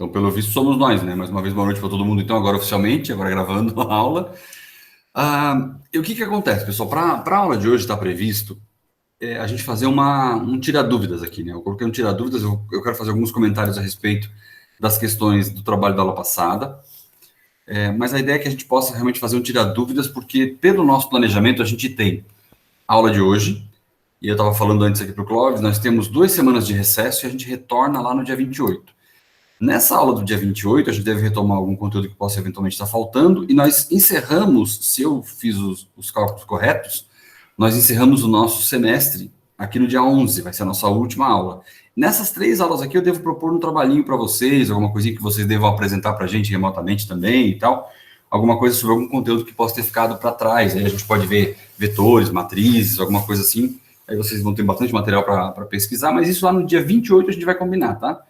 Então, pelo visto, somos nós, né? Mais uma vez, boa noite para todo mundo. Então, agora oficialmente, agora gravando a aula. E o que que acontece, pessoal? Para a aula de hoje está previsto a gente fazer um tira-dúvidas aqui, né? Eu coloquei um tira-dúvidas, eu quero fazer alguns comentários a respeito das questões do trabalho da aula passada. Mas a ideia é que a gente possa realmente fazer um tira-dúvidas, porque pelo nosso planejamento a gente tem a aula de hoje, e eu estava falando antes aqui para o Clóvis, nós temos 2 semanas de recesso e a gente retorna lá no dia 28. Nessa aula do dia 28, a gente deve retomar algum conteúdo que possa eventualmente estar faltando, e nós encerramos, se eu fiz os cálculos corretos, nós encerramos o nosso semestre aqui no dia 11, vai ser a nossa última aula. Nessas 3 aulas aqui, eu devo propor um trabalhinho para vocês, alguma coisinha que vocês devam apresentar para a gente remotamente também e tal, alguma coisa sobre algum conteúdo que possa ter ficado para trás, aí a gente pode ver vetores, matrizes, alguma coisa assim, aí vocês vão ter bastante material para pesquisar, mas isso lá no dia 28 a gente vai combinar, tá?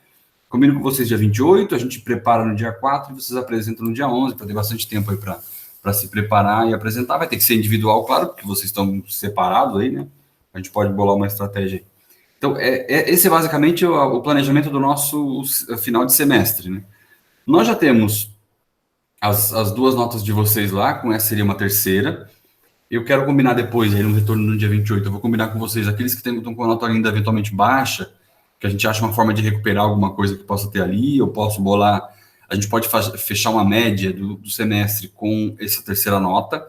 Combino com vocês dia 28, a gente prepara no dia 4 e vocês apresentam no dia 11, para ter bastante tempo aí para se preparar e apresentar. Vai ter que ser individual, claro, porque vocês estão separados aí, né? A gente pode bolar uma estratégia aí. Então, esse é basicamente o planejamento do nosso final de semestre, né? Nós já temos as 2 notas de vocês lá, com essa seria uma terceira. Eu quero combinar depois, aí no retorno no dia 28, eu vou combinar com vocês, aqueles que estão com a nota ainda eventualmente baixa, que a gente acha uma forma de recuperar alguma coisa que possa ter ali, eu posso bolar, a gente pode fechar uma média do semestre com essa terceira nota,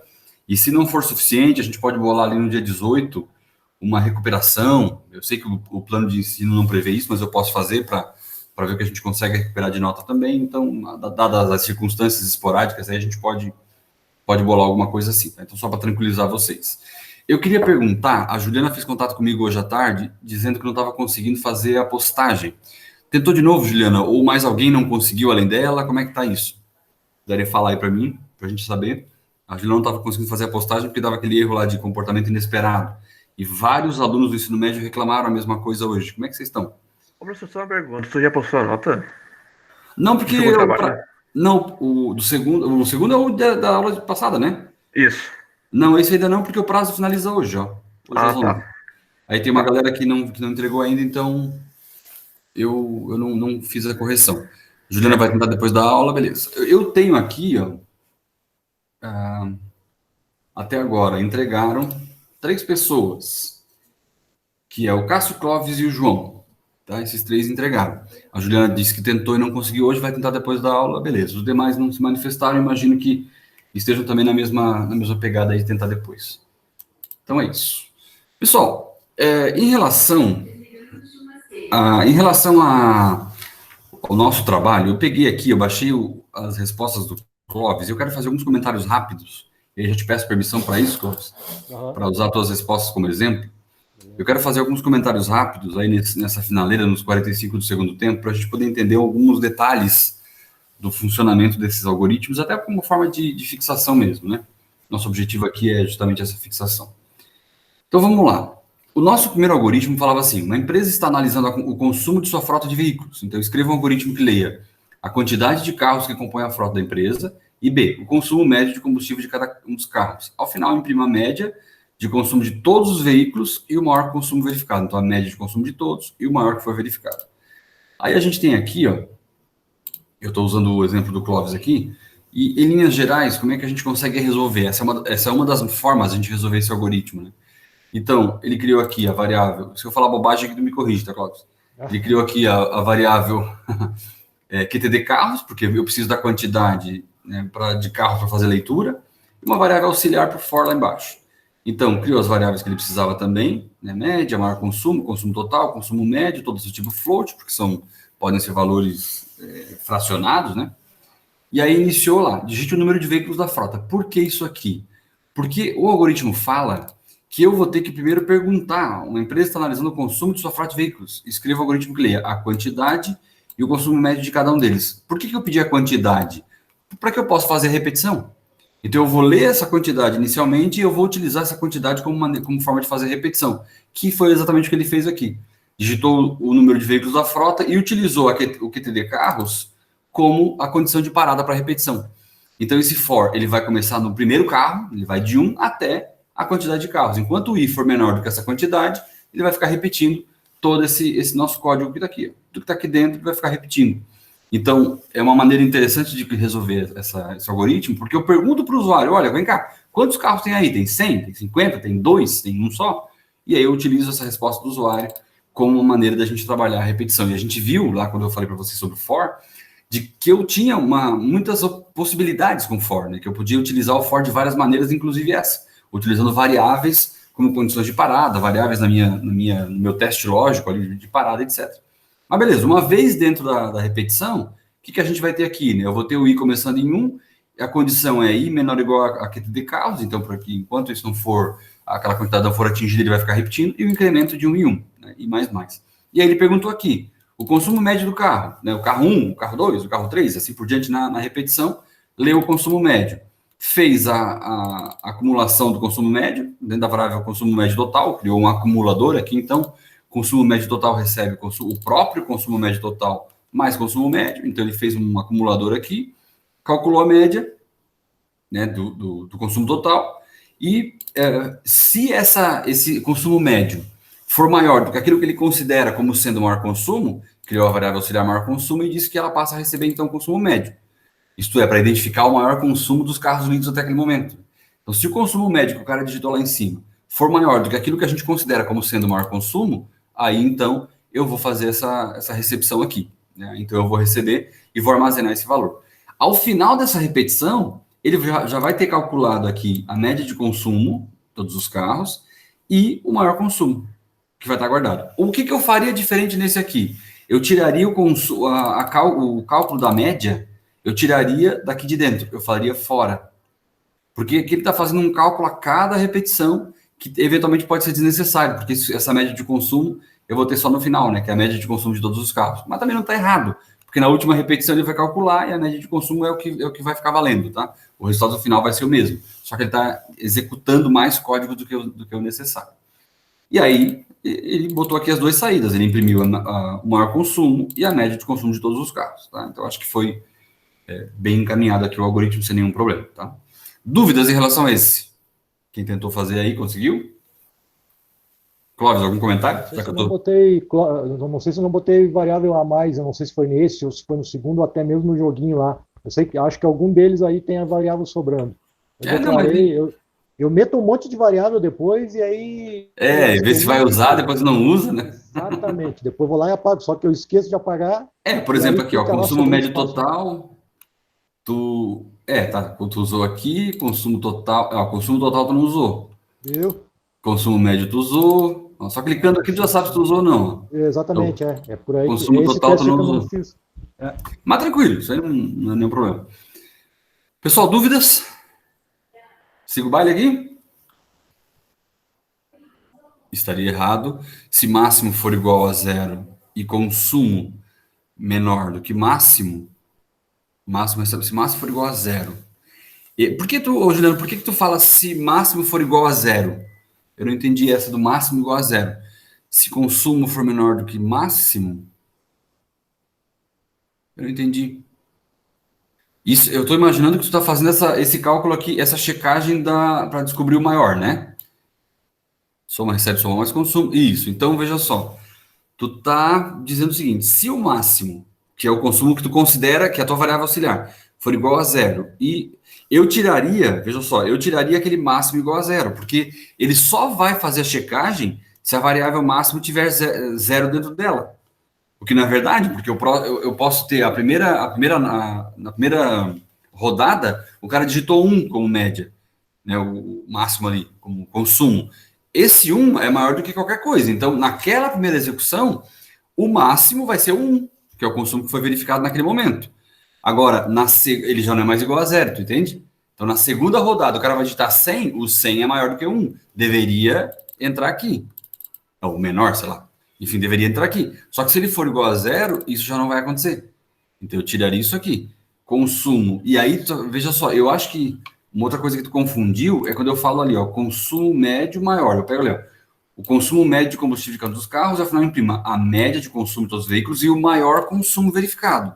e se não for suficiente, a gente pode bolar ali no dia 18 uma recuperação. Eu sei que o plano de ensino não prevê isso, mas eu posso fazer para ver o que a gente consegue recuperar de nota também. Então, dadas as circunstâncias esporádicas, aí a gente pode bolar alguma coisa assim, tá? Então, só para tranquilizar vocês. Eu queria perguntar, a Juliana fez contato comigo hoje à tarde, dizendo que não estava conseguindo fazer a postagem. Tentou de novo, Juliana, ou mais alguém não conseguiu além dela? Como é que está isso? Poderia falar aí para mim, para a gente saber. A Juliana não estava conseguindo fazer a postagem porque dava aquele erro lá de comportamento inesperado. E vários alunos do ensino médio reclamaram a mesma coisa hoje. Como é que vocês estão? Ô, professor, só uma pergunta. Tu já postou a nota Não, do porque segundo trabalho? não, o segundo é o da aula passada, né? Isso. Não, esse ainda não, porque o prazo finaliza hoje, ó. Hoje às Ah, tá. 11. Aí tem uma Tá. galera que não entregou ainda, então eu não fiz a correção. Juliana vai tentar depois da aula, beleza. Eu tenho aqui, ó, até agora, entregaram 3 pessoas, que é o Cássio, Clóvis e o João. Tá? Esses 3 entregaram. A Juliana disse que tentou e não conseguiu hoje, vai tentar depois da aula, beleza. Os demais não se manifestaram, imagino que estejam também na mesma pegada aí de tentar depois. Então é isso. Pessoal, em relação ao nosso trabalho, eu peguei aqui, eu baixei as respostas do Clóvis, e eu quero fazer alguns comentários rápidos, e aí já te peço permissão para isso, Clóvis, para usar as tuas respostas como exemplo. Eu quero fazer alguns comentários rápidos aí nessa finaleira, nos 45 do segundo tempo, para a gente poder entender alguns detalhes do funcionamento desses algoritmos, até como forma de fixação mesmo, né? Nosso objetivo aqui é justamente essa fixação. Então vamos lá. O nosso primeiro algoritmo falava assim: uma empresa está analisando o consumo de sua frota de veículos. Então escreva um algoritmo que leia a quantidade de carros que compõem a frota da empresa e B, o consumo médio de combustível de cada um dos carros. Ao final, imprima a média de consumo de todos os veículos e o maior consumo verificado. Então a média de consumo de todos e o maior que foi verificado. Aí a gente tem aqui, ó, eu estou usando o exemplo do Clóvis aqui, e em linhas gerais, como é que a gente consegue resolver? Essa é uma das formas de a gente resolver esse algoritmo, né? Então, ele criou aqui a variável. Se eu falar bobagem aqui, tu me corrige, tá, Cláudio? Ele criou aqui a variável QTD carros, porque eu preciso da quantidade, né, de carros para fazer leitura, e uma variável auxiliar para o for lá embaixo. Então, criou as variáveis que ele precisava também, né, média, maior consumo, consumo total, consumo médio, todos os tipos float, porque podem ser valores fracionados, né? E aí iniciou lá, digite o número de veículos da frota. Por que isso aqui? Porque o algoritmo fala que eu vou ter que primeiro perguntar, uma empresa está analisando o consumo de sua frota de veículos, escreva o algoritmo que leia a quantidade e o consumo médio de cada um deles. Por que eu pedi a quantidade? Para que eu possa fazer a repetição. Então eu vou ler essa quantidade inicialmente e eu vou utilizar essa quantidade como forma de fazer repetição, que foi exatamente o que ele fez aqui. Digitou o número de veículos da frota e utilizou o QTD carros como a condição de parada para repetição. Então esse for, ele vai começar no primeiro carro, ele vai de 1 até a quantidade de carros. Enquanto o i for menor do que essa quantidade, ele vai ficar repetindo todo esse nosso código que está aqui. Tudo que está aqui dentro vai ficar repetindo. Então, é uma maneira interessante de resolver esse algoritmo, porque eu pergunto para o usuário, olha, vem cá, quantos carros tem aí? Tem 100? Tem 50? Tem 2? Tem um só? E aí eu utilizo essa resposta do usuário como uma maneira da gente trabalhar a repetição. E a gente viu, lá quando eu falei para vocês sobre o for, de que eu tinha muitas possibilidades com o for, né? Que eu podia utilizar o for de várias maneiras, inclusive essa, utilizando variáveis como condições de parada, variáveis no meu teste lógico ali de parada, etc. Mas beleza, uma vez dentro da repetição, o que a gente vai ter aqui? Né? Eu vou ter o i começando em 1, a condição é i menor ou igual a QT de carros, então por aqui, enquanto isso não for, aquela quantidade não for atingida, ele vai ficar repetindo, e o incremento de 1 em 1, né? E mais. E aí ele perguntou aqui, o consumo médio do carro, né? O carro 1, o carro 2, o carro 3, assim por diante na repetição, leu o consumo médio, fez a acumulação do consumo médio, dentro da variável consumo médio total, criou um acumulador aqui, então, consumo médio total recebe o próprio consumo médio total mais consumo médio, então ele fez um acumulador aqui, calculou a média, né, do consumo total, e se esse consumo médio for maior do que aquilo que ele considera como sendo o maior consumo, criou a variável auxiliar maior consumo e disse que ela passa a receber, então, consumo médio. Isto é, para identificar o maior consumo dos carros lidos até aquele momento. Então, se o consumo médio que o cara digitou lá em cima for maior do que aquilo que a gente considera como sendo o maior consumo, aí, então, eu vou fazer essa recepção aqui. Né? Então, eu vou receber e vou armazenar esse valor. Ao final dessa repetição, ele já vai ter calculado aqui a média de consumo, todos os carros, e o maior consumo, que vai estar guardado. O que eu faria diferente nesse aqui? Eu tiraria o cálculo da média, eu tiraria daqui de dentro, eu faria fora. Porque aqui ele está fazendo um cálculo a cada repetição, que eventualmente pode ser desnecessário, porque essa média de consumo eu vou ter só no final, né? Que é a média de consumo de todos os carros. Mas também não está errado, porque na última repetição ele vai calcular e a média de consumo é o que vai ficar valendo, tá? O resultado final vai ser o mesmo. Só que ele está executando mais código do que o necessário. E aí ele botou aqui as duas saídas. Ele imprimiu o maior consumo e a média de consumo de todos os carros, tá? Então acho que foi bem encaminhado aqui o algoritmo sem nenhum problema, tá? Dúvidas em relação a esse? Quem tentou fazer aí, conseguiu? Clóvis, algum comentário? Não sei se eu não botei variável a mais, eu não sei se foi nesse ou se foi no segundo ou até mesmo no joguinho lá. Eu sei que acho que algum deles aí tem a variável sobrando. Eu meto um monte de variável depois e aí... vê se vai usar, depois não usa, né? Exatamente. Depois vou lá e apago, só que eu esqueço de apagar. Por exemplo, aqui, ó, consumo médio total, tu usou aqui, consumo total, consumo total tu não usou. Viu? Consumo médio tu usou, só clicando aqui tu já sabe se tu usou ou não. Exatamente, então, é por aí. Consumo total tu não usou. Mas tranquilo, isso aí não é nenhum problema. Pessoal, dúvidas? Siga o baile aqui? Estaria errado. Se máximo for igual a 0 e consumo menor do que máximo, se máximo for igual a 0. Juliano, por que tu fala se máximo for igual a 0? Eu não entendi essa do máximo igual a 0. Se consumo for menor do que máximo, eu não entendi. Isso, eu estou imaginando que tu está fazendo esse cálculo aqui, essa checagem para descobrir o maior, né? Soma, recebe, soma mais consumo. Isso, então veja só. Tu está dizendo o seguinte, se o máximo, que é o consumo que tu considera que é a tua variável auxiliar, for igual a 0, e eu tiraria, veja só, eu tiraria aquele máximo igual a 0, porque ele só vai fazer a checagem se a variável máximo tiver 0 dentro dela. O que não é verdade, porque eu posso ter na primeira rodada, o cara digitou 1 como média, né, o máximo ali, como consumo. Esse 1 é maior do que qualquer coisa. Então, naquela primeira execução, o máximo vai ser o 1, que é o consumo que foi verificado naquele momento. Agora, ele já não é mais igual a 0, tu entende? Então, na segunda rodada, o cara vai digitar 100, o 100 é maior do que 1. Deveria entrar aqui. Ou menor, sei lá. Enfim, deveria entrar aqui. Só que se ele for igual a 0, isso já não vai acontecer. Então, eu tiraria isso aqui. Consumo. E aí, veja só, eu acho que uma outra coisa que tu confundiu é quando eu falo ali, ó, consumo médio maior. Eu pego ali, ó, o consumo médio de combustível de cada um dos carros, afinal, imprima a média de consumo de todos os veículos e o maior consumo verificado.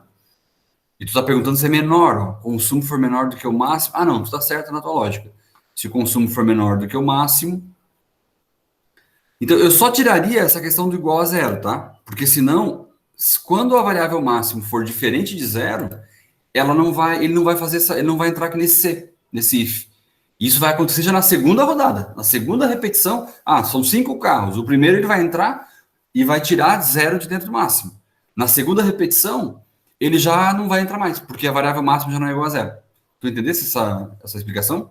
E tu está perguntando se é menor, ó, consumo for menor do que o máximo. Ah, não, tu está certo na tua lógica. Se o consumo for menor do que o máximo. Então, eu só tiraria essa questão do igual a 0, tá? Porque senão, quando a variável máximo for diferente de zero, ele não vai fazer ele não vai entrar aqui nesse if. Isso vai acontecer já na segunda rodada, na segunda repetição. São 5 carros. O primeiro ele vai entrar e vai tirar zero de dentro do máximo. Na segunda repetição, ele já não vai entrar mais, porque a variável máxima já não é igual a zero. Tu entendesse essa explicação?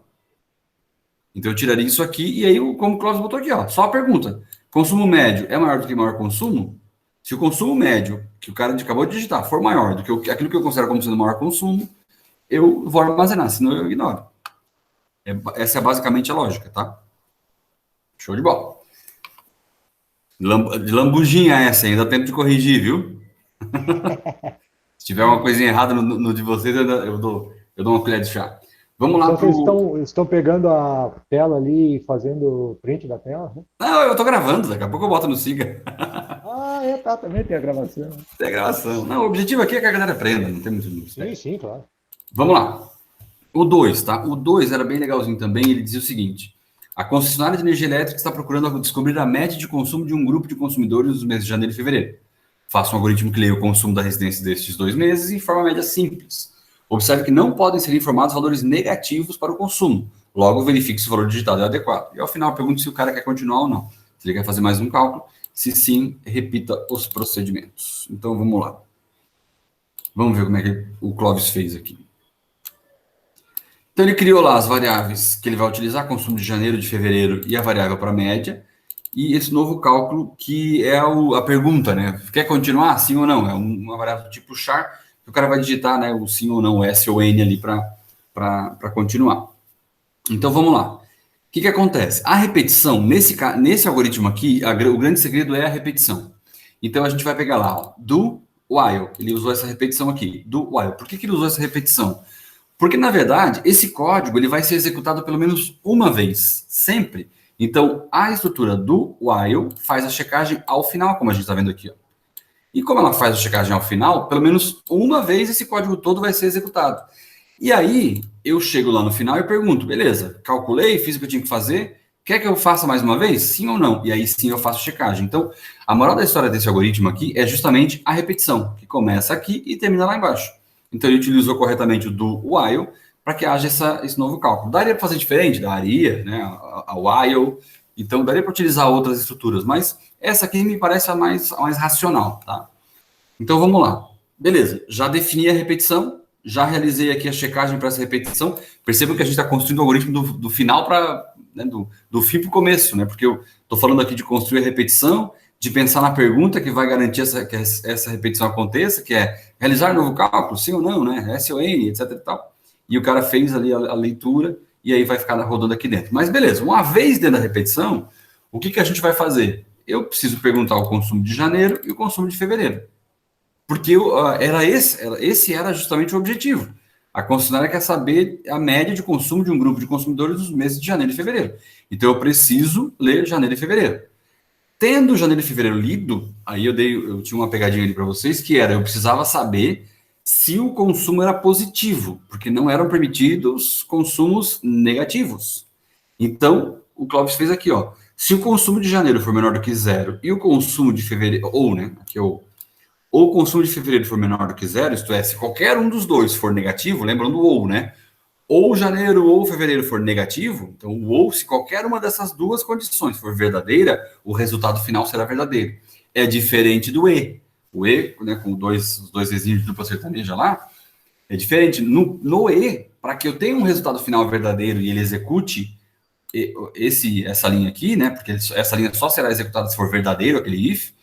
Então eu tiraria isso aqui, e aí, como o Cláudio botou aqui, ó, só a pergunta: consumo médio é maior do que maior consumo? Se o consumo médio, que o cara acabou de digitar, for maior do que aquilo que eu considero como sendo maior consumo, eu vou armazenar, senão eu ignoro. Essa é basicamente a lógica, tá? Show de bola. De lambuginha essa, ainda dá tempo de corrigir, viu? Se tiver uma coisinha errada no de vocês, eu dou uma colher de chá. Vamos lá então, vocês estão pegando a tela ali e fazendo print da tela? Né? Não, eu tô gravando, daqui a pouco eu boto no Siga. Tá, também tem a gravação. Tem a gravação. Não, o objetivo aqui é que a galera aprenda, não tem muito mistério. Sim, claro. Vamos lá. O 2, tá? O 2 era bem legalzinho também, ele dizia o seguinte: a concessionária de energia elétrica está procurando descobrir a média de consumo de um grupo de consumidores nos meses de janeiro e fevereiro. Faça um algoritmo que leia o consumo da residência destes 2 meses em forma média simples. Observe que não podem ser informados valores negativos para o consumo. Logo, verifique se o valor digitado é adequado. E ao final, pergunte se o cara quer continuar ou não. Se ele quer fazer mais um cálculo. Se sim, repita os procedimentos. Então, vamos lá. Vamos ver como é que o Clóvis fez aqui. Então, ele criou lá as variáveis que ele vai utilizar, consumo de janeiro, de fevereiro e a variável para média. E esse novo cálculo que é a pergunta, né? Quer continuar, sim ou não? É uma variável do tipo char, que o cara vai digitar, né, o sim ou não, o S ou N ali para continuar. Então, vamos lá. O que acontece? A repetição, nesse algoritmo aqui, o grande segredo é a repetição. Então, a gente vai pegar lá, ó, do while. Ele usou essa repetição aqui, do while. Por que ele usou essa repetição? Porque, na verdade, esse código ele vai ser executado pelo menos uma vez, sempre. Então, a estrutura do while faz a checagem ao final, como a gente está vendo aqui. Ó. E como ela faz a checagem ao final, pelo menos uma vez esse código todo vai ser executado. E aí, eu chego lá no final e pergunto, beleza, calculei, fiz o que eu tinha que fazer, quer que eu faça mais uma vez? Sim ou não? E aí sim eu faço checagem. Então, a moral da história desse algoritmo aqui é justamente a repetição, que começa aqui e termina lá embaixo. Então, ele utilizou corretamente o do while para que haja esse novo cálculo. Daria para fazer diferente? Daria, né? A while. Então, daria para utilizar outras estruturas, mas essa aqui me parece a mais racional, tá? Então, vamos lá. Beleza, já defini a repetição, já realizei aqui a checagem para essa repetição. Percebam que a gente está construindo o algoritmo do final para... Né, do fim para o começo, né? Porque eu estou falando aqui de construir a repetição, de pensar na pergunta que vai garantir que essa repetição aconteça, que é realizar novo cálculo, sim ou não, né? S ou N, etc e tal. E o cara fez ali a leitura e aí vai ficar rodando aqui dentro. Mas beleza, uma vez dentro da repetição, o que a gente vai fazer? Eu preciso perguntar o consumo de janeiro e o consumo de fevereiro. Porque esse era justamente o objetivo. A concessionária quer saber a média de consumo de um grupo de consumidores nos meses de janeiro e fevereiro. Então, eu preciso ler janeiro e fevereiro. Tendo janeiro e fevereiro lido, aí eu tinha uma pegadinha ali para vocês, que era, eu precisava saber se o consumo era positivo, porque não eram permitidos consumos negativos. Então, o Clóvis fez aqui, ó. Se o consumo de janeiro for menor do que zero e o consumo de fevereiro, aqui ou o consumo de fevereiro for menor do que zero, isto é, se qualquer um dos dois for negativo, lembrando o ou, né? Ou janeiro ou fevereiro for negativo, então o ou, se qualquer uma dessas duas condições for verdadeira, o resultado final será verdadeiro. É diferente do e. O e, né, com os dois ezinhos de dupla sertaneja lá, é diferente. No e, para que eu tenha um resultado final verdadeiro e ele execute essa linha aqui, né? Porque essa linha só será executada se for verdadeiro, aquele if.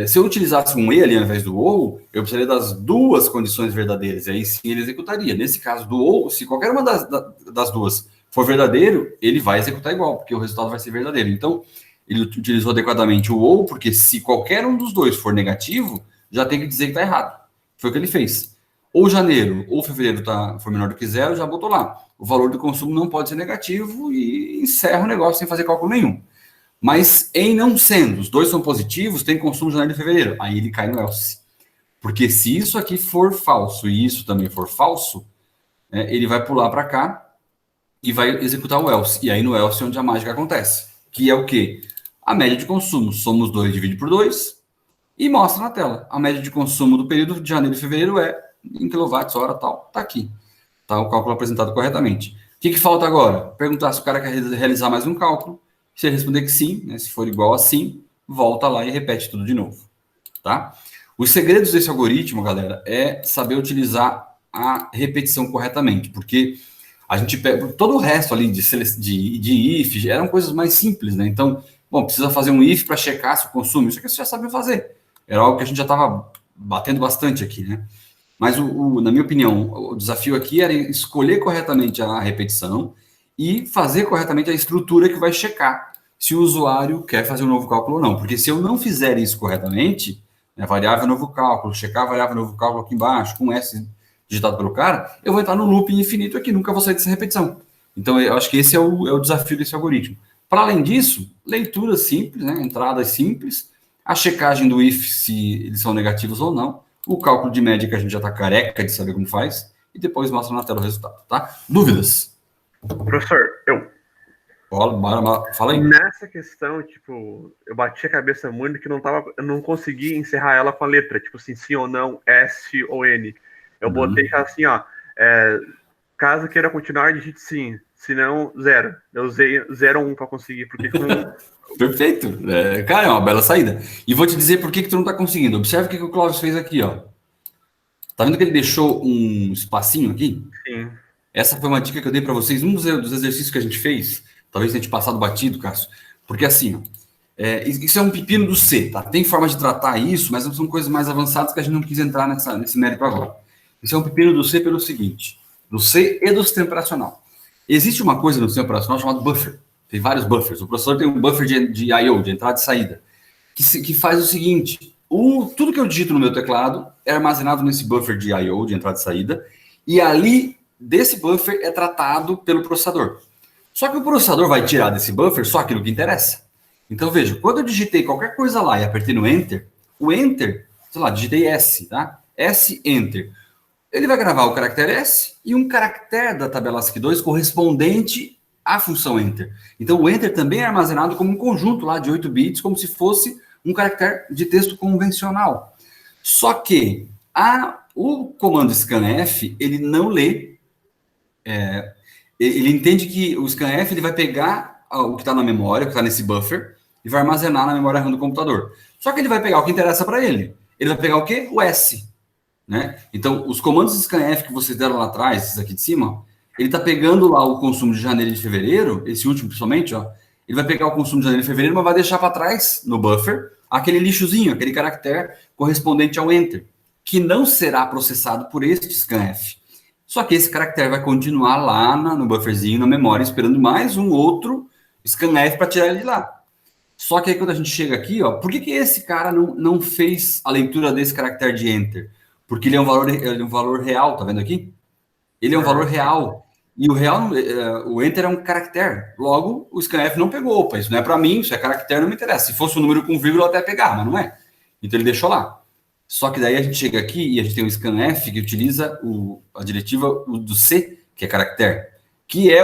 Se eu utilizasse um e ali ao invés do ou, eu precisaria das duas condições verdadeiras, e aí sim ele executaria. Nesse caso do ou, se qualquer uma das duas for verdadeiro, ele vai executar igual, porque o resultado vai ser verdadeiro. Então, ele utilizou adequadamente o ou, porque se qualquer um dos dois for negativo, já tem que dizer que está errado. Foi o que ele fez. Ou janeiro ou fevereiro for menor do que zero, já botou lá. O valor do consumo não pode ser negativo e encerra o negócio sem fazer cálculo nenhum. Mas em não sendo, os dois são positivos, tem consumo de janeiro e fevereiro. Aí ele cai no else. Porque se isso aqui for falso e isso também for falso, ele vai pular para cá e vai executar o else. E aí no else é onde a mágica acontece. Que é o quê? A média de consumo. Somos 2 dividido por 2. e mostra na tela. A média de consumo do período de janeiro e fevereiro é em quilowatts-hora tal. Está aqui. Está o cálculo apresentado corretamente. O que falta agora? Perguntar se o cara quer realizar mais um cálculo. Se ele responder que sim, né, se for igual a sim, volta lá e repete tudo de novo. Tá? Os segredos desse algoritmo, galera, é saber utilizar a repetição corretamente, porque a gente pega todo o resto ali de if, eram coisas mais simples, né? Então, bom, precisa fazer um if para checar se o consumo, isso aqui você já sabia fazer. Era algo que a gente já estava batendo bastante aqui, né? Mas, na minha opinião, o desafio aqui era escolher corretamente a repetição e fazer corretamente a estrutura que vai checar se o usuário quer fazer um novo cálculo ou não. Porque se eu não fizer isso corretamente, né, variável novo cálculo, checar a variável novo cálculo aqui embaixo, com S digitado pelo cara, eu vou entrar no loop infinito aqui, nunca vou sair dessa repetição. Então, eu acho que esse é o desafio desse algoritmo. Para além disso, leitura simples, né, entradas simples, a checagem do if, se eles são negativos ou não, o cálculo de média que a gente já está careca de saber como faz, e depois mostra na tela o resultado, tá? Dúvidas? Professor, Fala aí. Nessa questão, tipo, eu bati a cabeça muito que eu não consegui encerrar ela com a letra, tipo assim, sim ou não, S ou N. Eu botei assim, ó, caso queira continuar, digite sim, se não, 0. Eu usei 0 ou 1 para conseguir, porque Perfeito. Cara, é uma bela saída. E vou te dizer por que tu não está conseguindo. Observe o que o Clóvis fez aqui, ó. Tá vendo que ele deixou um espacinho aqui? Sim. Essa foi uma dica que eu dei para vocês, um dos exercícios que a gente fez. Talvez tenha te passado batido, Cássio. Porque assim, ó, isso é um pepino do C, tá? Tem forma de tratar isso, mas são coisas mais avançadas que a gente não quis entrar nesse mérito agora. Isso é um pepino do C pelo seguinte, do C e do sistema operacional. Existe uma coisa no sistema operacional chamada buffer. Tem vários buffers. O processador tem um buffer de I/O, de entrada e saída, que faz o seguinte, tudo que eu digito no meu teclado é armazenado nesse buffer de I/O, de entrada e saída, e ali, desse buffer, é tratado pelo processador. Só que o processador vai tirar desse buffer só aquilo que interessa. Então, veja, quando eu digitei qualquer coisa lá e apertei no Enter, o Enter, sei lá, digitei S, tá? S, Enter. Ele vai gravar o caractere S e um caractere da tabela ASCII2 correspondente à função Enter. Então, o Enter também é armazenado como um conjunto lá de 8 bits, como se fosse um caractere de texto convencional. Só que o comando scanf, ele não lê, ele entende que o scanf ele vai pegar o que está na memória, o que está nesse buffer, e vai armazenar na memória RAM do computador. Só que ele vai pegar o que interessa para ele. Ele vai pegar o quê? O S. Né? Então, os comandos scanf que vocês deram lá atrás, esses aqui de cima, ele está pegando lá o consumo de janeiro e de fevereiro, esse último principalmente, ó, ele vai pegar o consumo de janeiro e fevereiro, mas vai deixar para trás, no buffer, aquele lixozinho, aquele caractere correspondente ao Enter, que não será processado por este scanf. Só que esse caractere vai continuar lá no bufferzinho, na memória, esperando mais um outro scanf para tirar ele de lá. Só que aí quando a gente chega aqui, ó, por que esse cara não fez a leitura desse caractere de Enter? Porque ele é um valor real, tá vendo aqui? Ele é um valor real. E o Enter é um caractere. Logo, o scanf não pegou. Opa, isso não é para mim, isso é caractere, não me interessa. Se fosse um número com vírgula, eu até pegar, mas não é. Então ele deixou lá. Só que daí a gente chega aqui e a gente tem um scanf que utiliza a diretiva do C, que é caractere, que é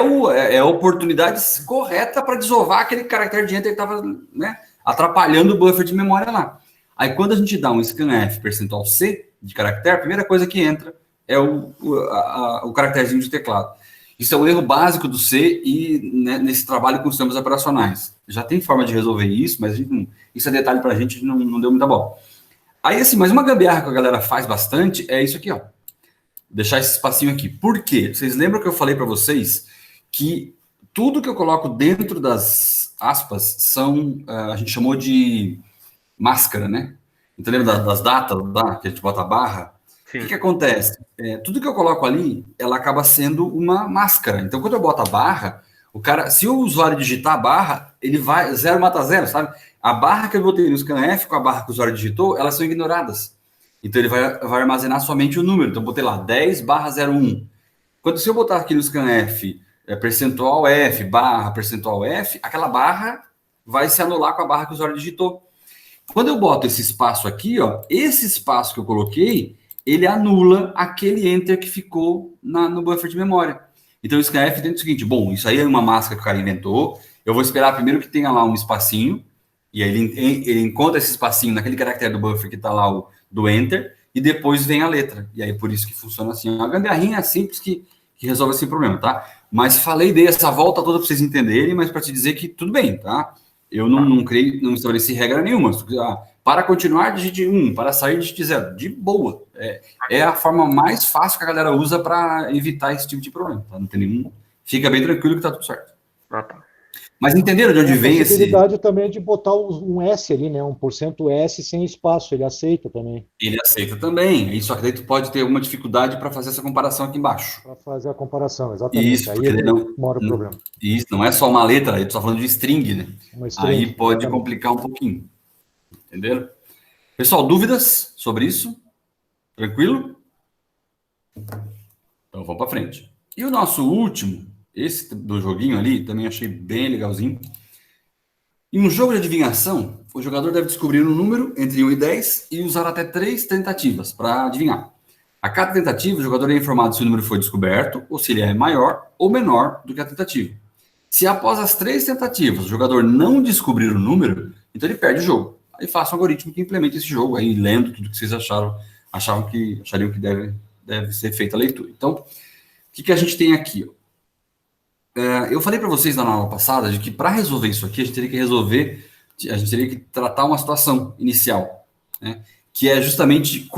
a oportunidade correta para desovar aquele caractere de Enter que estava, né, atrapalhando o buffer de memória lá. Aí quando a gente dá um scanf percentual C de caractere, a primeira coisa que entra é o caracterezinho de teclado. Isso é um erro básico do C e, né, nesse trabalho com sistemas operacionais. Já tem forma de resolver isso, mas isso é detalhe para a gente não deu muita bola. Aí, assim, mas uma gambiarra que a galera faz bastante é isso aqui, ó. Deixar esse espacinho aqui. Por quê? Vocês lembram que eu falei para vocês que tudo que eu coloco dentro das aspas a gente chamou de máscara, né? Então, lembra das datas que a gente bota a barra? Sim. O que acontece? Tudo que eu coloco ali, ela acaba sendo uma máscara. Então, quando eu boto a barra, se o usuário digitar a barra, ele vai, 0 mata 0, sabe? A barra que eu botei no scanf com a barra que o usuário digitou, elas são ignoradas. Então, ele vai armazenar somente o número. Então, eu botei lá, 10/01. Se eu botar aqui no scanf, percentual F, barra, percentual F, aquela barra vai se anular com a barra que o usuário digitou. Quando eu boto esse espaço aqui, ó, esse espaço que eu coloquei, ele anula aquele Enter que ficou no buffer de memória. Então, o scanf tem o seguinte, bom, isso aí é uma máscara que o cara inventou, eu vou esperar primeiro que tenha lá um espacinho, E aí ele encontra esse espacinho naquele caractere do buffer que está lá, do enter, e depois vem a letra. E aí por isso que funciona assim. Uma gambiarrinha simples que resolve esse problema, tá? Mas dei essa volta toda para vocês entenderem, mas para te dizer que tudo bem, tá? Eu não estabeleci regra nenhuma. Para continuar, digite 1, para sair, digite 0. De boa. É a forma mais fácil que a galera usa para evitar esse tipo de problema, tá? Não tem nenhum. Fica bem tranquilo que tá tudo certo. Tá. Mas entenderam de onde vem esse... A possibilidade também de botar um S ali, né? 1% S sem espaço, ele aceita também. Ele aceita também. Só que daí tu pode ter alguma dificuldade para fazer essa comparação aqui embaixo. Para fazer a comparação, exatamente. Isso, aí porque mora o problema. Isso, não é só uma letra, aí tu tá falando de string, né? Uma string, aí pode exatamente. complicar um pouquinho. Entenderam? Pessoal, dúvidas sobre isso? Tranquilo? Então vamos para frente. E o nosso último, esse do joguinho ali, também achei bem legalzinho. Em um jogo de adivinhação, o jogador deve descobrir um número entre 1 e 10 e usar até 3 tentativas para adivinhar. A cada tentativa, o jogador é informado se o número foi descoberto ou se ele é maior ou menor do que a tentativa. Se após as 3 tentativas o jogador não descobrir o número, então ele perde o jogo. Aí faça um algoritmo que implemente esse jogo, aí lendo tudo que vocês achariam que deve ser feita a leitura. Então, o que a gente tem aqui? Eu falei para vocês na aula passada de que para resolver isso aqui, a gente teria que tratar uma situação inicial, né? Que é justamente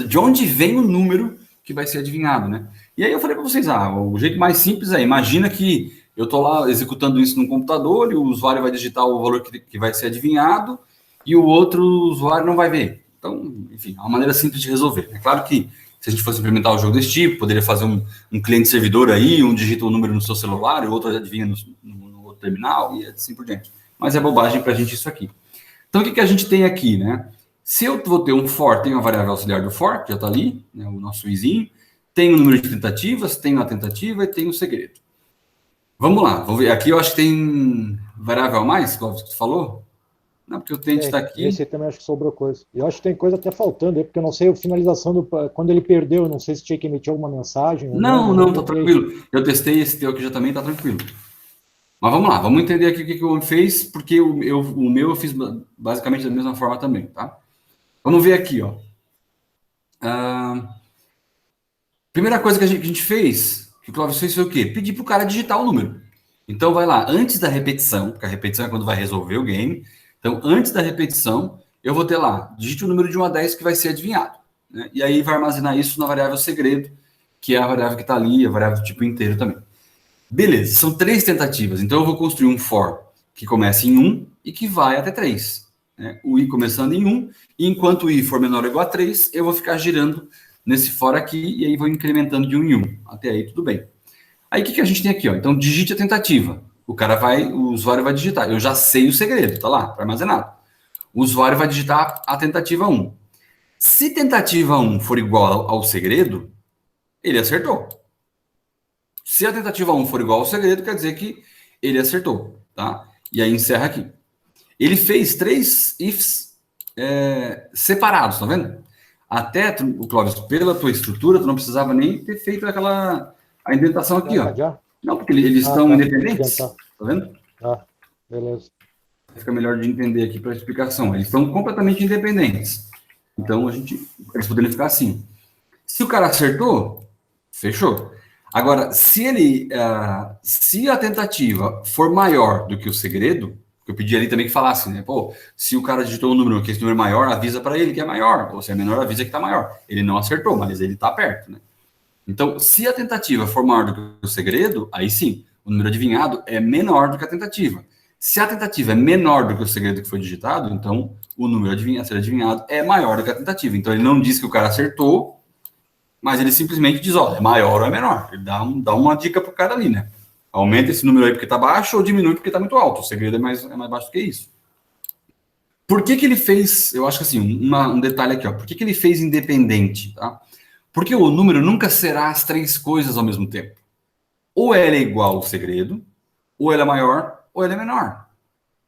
de onde vem o número que vai ser adivinhado, né? E aí eu falei para vocês, o jeito mais simples é, imagina que eu estou lá executando isso no computador e o usuário vai digitar o valor que vai ser adivinhado e o outro usuário não vai ver. Então, enfim, é uma maneira simples de resolver. É claro que se a gente fosse implementar um jogo desse tipo, poderia fazer um cliente-servidor aí, um digita o número no seu celular e o outro adivinha no outro terminal e assim por diante. Mas é bobagem para a gente isso aqui. Então, o que a gente tem aqui, né? Se eu vou ter um for, tem a variável auxiliar do for, que já está ali, né, o nosso izinho, tem o número de tentativas, tem a tentativa e tem o segredo. Vamos lá, vamos ver. Aqui eu acho que tem variável a mais, Clóvis, que tu falou? Não, porque o tente está aqui. Esse aí também acho que sobrou coisa. Eu acho que tem coisa até faltando aí, porque eu não sei a finalização quando ele perdeu, eu não sei se tinha que emitir alguma mensagem. Não, tá tranquilo. Eu testei esse teu aqui já também, tá tranquilo. Mas vamos lá, vamos entender aqui o que o homem fez, porque o meu eu fiz basicamente da mesma forma também, tá? Vamos ver aqui, ó. Primeira coisa que a gente fez, que o Clóvis fez foi o quê? Pedir pro cara digitar o número. Então vai lá, antes da repetição, porque a repetição é quando vai resolver o game. Então, antes da repetição, eu vou ter lá, digite o número de 1 a 10 que vai ser adivinhado, né? E aí vai armazenar isso na variável segredo, que é a variável que está ali, a variável do tipo inteiro também. Beleza, são 3 tentativas. Então, eu vou construir um for que começa em 1 e que vai até 3. Né? O i começando em 1, e enquanto o i for menor ou igual a 3, eu vou ficar girando nesse for aqui, e aí vou incrementando de 1 em 1. Até aí, tudo bem. Aí, o que a gente tem aqui? Ó? Então, digite a tentativa. O usuário vai digitar. Eu já sei o segredo, tá lá, tá armazenado. O usuário vai digitar a tentativa 1. Se tentativa 1 for igual ao segredo, ele acertou. Se a tentativa 1 for igual ao segredo, quer dizer que ele acertou, tá? E aí encerra aqui. Ele fez 3 ifs separados, tá vendo? Até, Clóvis, pela tua estrutura, tu não precisava nem ter feito a indentação aqui, ó. Não, porque eles estão independentes, tá vendo? Beleza. Fica melhor de entender aqui para a explicação. Eles estão completamente independentes. Então, eles poderiam ficar assim. Se o cara acertou, fechou. Agora, se a tentativa for maior do que o segredo, eu pedi ali também que falasse, né? Pô, se o cara digitou um número, que esse número é maior, avisa para ele que é maior. Ou se é menor, avisa que está maior. Ele não acertou, mas ele está perto, né? Então, se a tentativa for maior do que o segredo, aí sim, o número adivinhado é menor do que a tentativa. Se a tentativa é menor do que o segredo que foi digitado, então o número a ser adivinhado é maior do que a tentativa. Então, ele não diz que o cara acertou, mas ele simplesmente diz, é maior ou é menor. Ele dá uma dica pro cara ali, né? Aumenta esse número aí porque está baixo ou diminui porque está muito alto. O segredo é mais baixo do que isso. Por que ele fez, eu acho que assim, um detalhe aqui, ó. Por que ele fez independente, tá? Porque o número nunca será as 3 coisas ao mesmo tempo. Ou ela é igual ao segredo, ou ela é maior, ou ela é menor.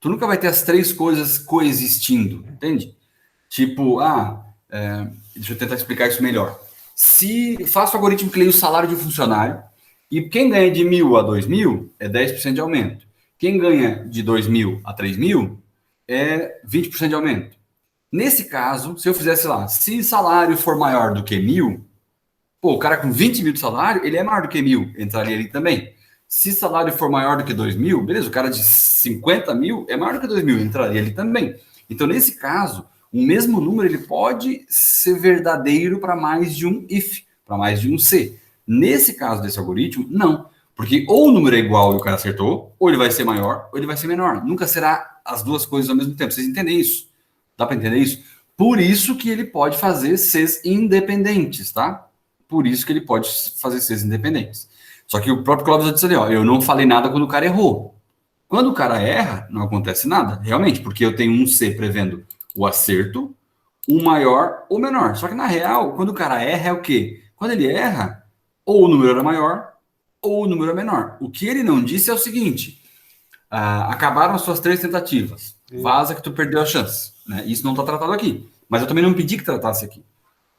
Tu nunca vai ter as 3 coisas coexistindo, entende? Tipo, deixa eu tentar explicar isso melhor. Se faço o algoritmo que leia o salário de um funcionário, e quem ganha de 1.000 a 2.000 é 10% de aumento. Quem ganha de 2.000 a 3.000 é 20% de aumento. Nesse caso, se eu fizesse lá, se salário for maior do que 1.000, pô, o cara com 20 mil de salário, ele é maior do que 1.000, entraria ali também. Se salário for maior do que 2.000, beleza, o cara de 50 mil é maior do que 2.000, entraria ali também. Então, nesse caso, o mesmo número ele pode ser verdadeiro para mais de um if, para mais de um se. Nesse caso desse algoritmo, não. Porque ou o número é igual e o cara acertou, ou ele vai ser maior, ou ele vai ser menor. Nunca será as duas coisas ao mesmo tempo. Vocês entendem isso? Dá para entender isso? Por isso que ele pode fazer Cs independentes, tá? Por isso que ele pode fazer Cs independentes. Só que o próprio Clóvis disse ali, ó, eu não falei nada quando o cara errou. Quando o cara erra, não acontece nada, realmente, porque eu tenho um C prevendo o acerto, o maior ou menor. Só que na real, quando o cara erra, é o quê? Quando ele erra, ou o número era maior, ou o número é menor. O que ele não disse é o seguinte, acabaram as suas 3 tentativas, vaza que tu perdeu a chance. Né? Isso não está tratado aqui. Mas eu também não pedi que tratasse aqui.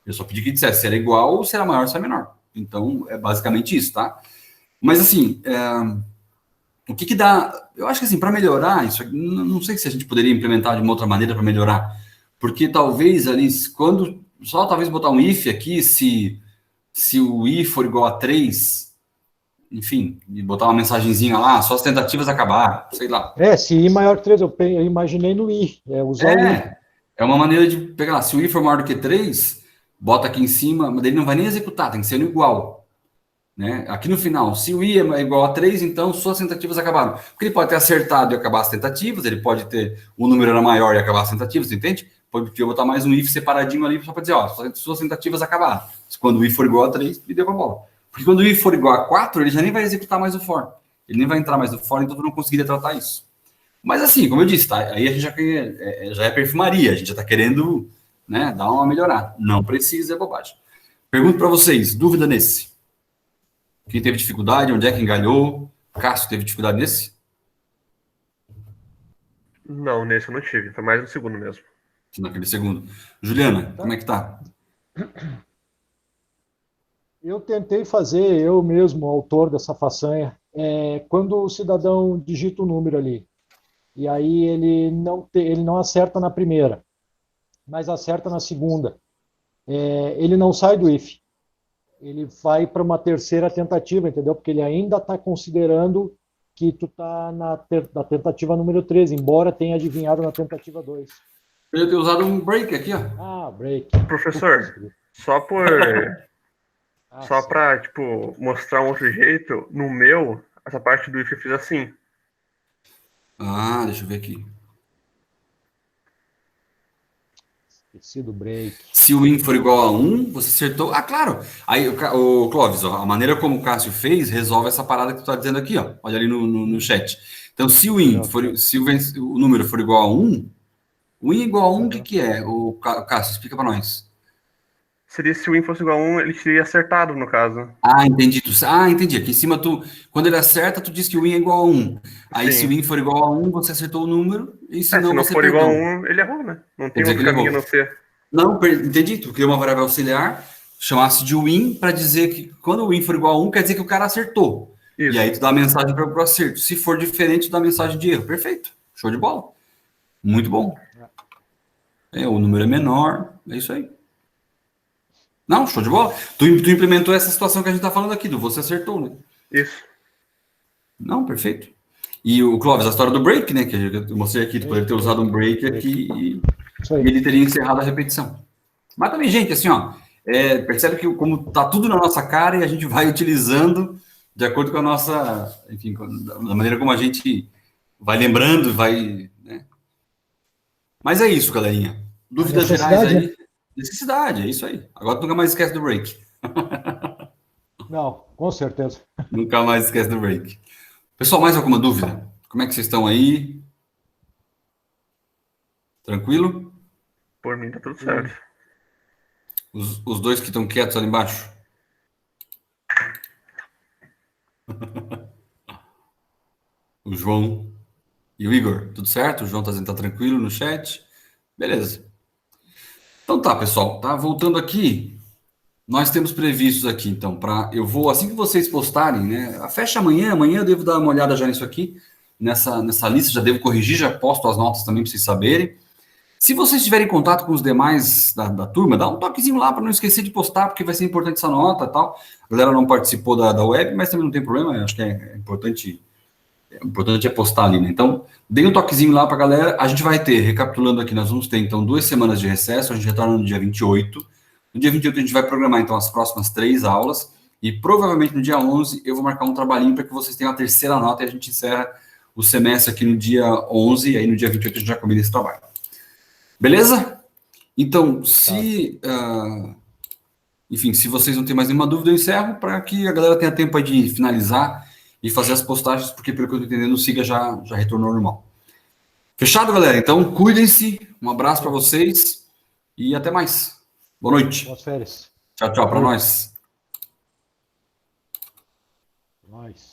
Eu só pedi que dissesse se era igual ou se era maior ou se era menor. Então, é basicamente isso, tá? Mas, assim, o que dá... Eu acho que, assim, para melhorar isso, não sei se a gente poderia implementar de uma outra maneira para melhorar. Porque talvez ali, quando... Só talvez botar um if aqui, se o i for igual a 3, enfim, e botar uma mensagenzinha lá, só as tentativas acabaram, sei lá. Se i maior que 3, eu imaginei no i, usar o i. É uma maneira de pegar, se o i for maior do que 3, bota aqui em cima, mas ele não vai nem executar, tem que ser no igual. Né? Aqui no final, se o i é igual a 3, então suas tentativas acabaram. Porque ele pode ter acertado e acabar as tentativas, ele pode ter o número era maior e acabar as tentativas, entende? Pode botar mais um if separadinho ali só para dizer, ó, suas tentativas acabaram. Quando o i for igual a 3, ele deu a bola. Porque quando o i for igual a 4, ele já nem vai executar mais o for. Ele nem vai entrar mais no for, então tu não conseguiria tratar isso. Mas assim, como eu disse, tá? Aí a gente já é perfumaria, a gente já está querendo, né, dar uma melhorada. Não precisa, é bobagem. Pergunto para vocês, dúvida nesse? Quem teve dificuldade, onde é que engalhou? Cássio teve dificuldade nesse? Não, nesse eu não tive, foi mais no segundo mesmo. Naquele segundo. Juliana, como é que tá? Eu tentei fazer, eu mesmo, autor dessa façanha, quando o cidadão digita o número ali, e aí ele não acerta na primeira, mas acerta na segunda. Ele não sai do if. Ele vai para uma terceira tentativa, entendeu? Porque ele ainda está considerando que tu está na tentativa número 3, embora tenha adivinhado na tentativa 2. Eu ia ter usado um break aqui, ó. Break. Professor, só para tipo, mostrar um outro jeito, no meu, essa parte do if eu fiz assim. Deixa eu ver aqui. Esqueci do break. Se o in for igual a 1, você acertou. Claro. Aí, o Clóvis, ó, a maneira como o Cássio fez resolve essa parada que tu tá dizendo aqui, ó. Olha ali no chat. Então, se o in for, se o número for igual a 1, o in igual a 1, o que é? O Cássio, explica para nós. Seria se o in fosse igual a 1, ele teria acertado, no caso. Entendi. Entendi. Aqui em cima, quando ele acerta, tu diz que o in é igual a 1. Aí, se o in for igual a 1, você acertou o número, e se não for igual a 1, ele errou, né? Não tem outro caminho a não ser. Não, entendi. Tu criou uma variável auxiliar, chamasse de win, para dizer que quando o win for igual a 1, quer dizer que o cara acertou. Isso. E aí tu dá a mensagem para o acerto. Se for diferente, tu dá a mensagem de erro. Perfeito. Show de bola. Muito bom. O número é menor. É isso aí. Não, show de bola. Tu implementou essa situação que a gente está falando aqui, você acertou, né? Isso. Não, perfeito. E o Clóvis, a história do break, né? Que eu mostrei aqui, tu poderia ter usado um break aqui e ele teria encerrado a repetição. Mas também, gente, assim, ó, percebe que como tá tudo na nossa cara e a gente vai utilizando de acordo com a nossa, enfim, da maneira como a gente vai lembrando, vai, né? Mas é isso, galerinha. Dúvidas gerais aí. Né? Necessidade, é isso aí. Agora tu nunca mais esquece do break. Não, com certeza. Nunca mais esquece do break. Pessoal, mais alguma dúvida? Como é que vocês estão aí? Tranquilo? Por mim tá tudo certo. Os dois que estão quietos ali embaixo? O João e o Igor, tudo certo? O João tá tranquilo no chat? Beleza. Então tá, pessoal, tá voltando aqui. Nós temos previstos aqui, então, eu vou, assim que vocês postarem, né? Fecha amanhã eu devo dar uma olhada já nisso aqui, nessa lista, já devo corrigir, já posto as notas também para vocês saberem. Se vocês tiverem contato com os demais da turma, dá um toquezinho lá para não esquecer de postar, porque vai ser importante essa nota e tal. A galera não participou da web, mas também não tem problema, eu acho que é importante. O importante é postar ali, né? Então, dê um toquezinho lá para a galera. A gente vai ter, recapitulando aqui, nós vamos ter, então, 2 semanas de recesso. A gente retorna no dia 28. No dia 28, a gente vai programar, então, as próximas 3 aulas. E, provavelmente, no dia 11, eu vou marcar um trabalhinho para que vocês tenham a terceira nota e a gente encerra o semestre aqui no dia 11. E aí, no dia 28, a gente já combina esse trabalho. Beleza? Então, enfim, se vocês não têm mais nenhuma dúvida, eu encerro para que a galera tenha tempo aí de finalizar e fazer as postagens, porque, pelo que eu estou entendendo, o SIGA já retornou ao normal. Fechado, galera? Então, cuidem-se. Um abraço para vocês e até mais. Boa noite. Boas férias. Tchau, tchau para nós. Nós.